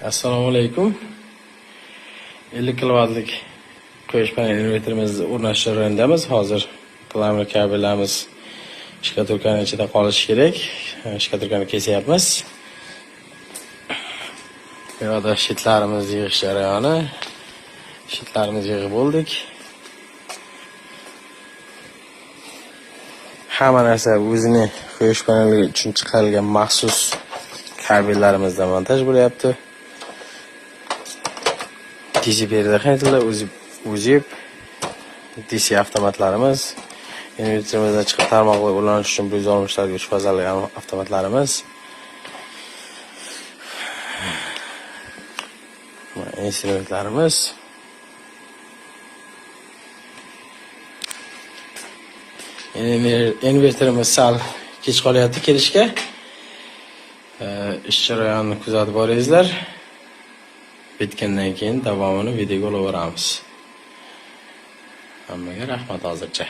Assalomu alaykum. 50 kilovatlik quyosh paneli inverterimizni o'rnatish jarayonidamiz. Hozir plamir kabellarimiz shkatulkaning ichida qolishi kerak. Shkatulkani kesyapmiz. Bu yerda shitlarimizni yig'ish jarayoni. Shitlarimizni yig'ib bo'ldik. Hamma narsa o'zini quyosh paneli uchun chiqarilgan maxsus kabellarimizdan montaj bo'lyapti. DC perdaxantlar o'zib DC avtomatlarimiz, inverterimizdan chiqib tarmoqlar ulanish uchun 160 ta kuch fazali avtomatlarimiz. Instrumentlarimiz. Inverterimiz sal kech qolyapti kelishga. Ish jarayonini kuzatib boringizlar. Bitgandan keyin davomini videoga olaveramiz. Hammaga rahmat hozircha.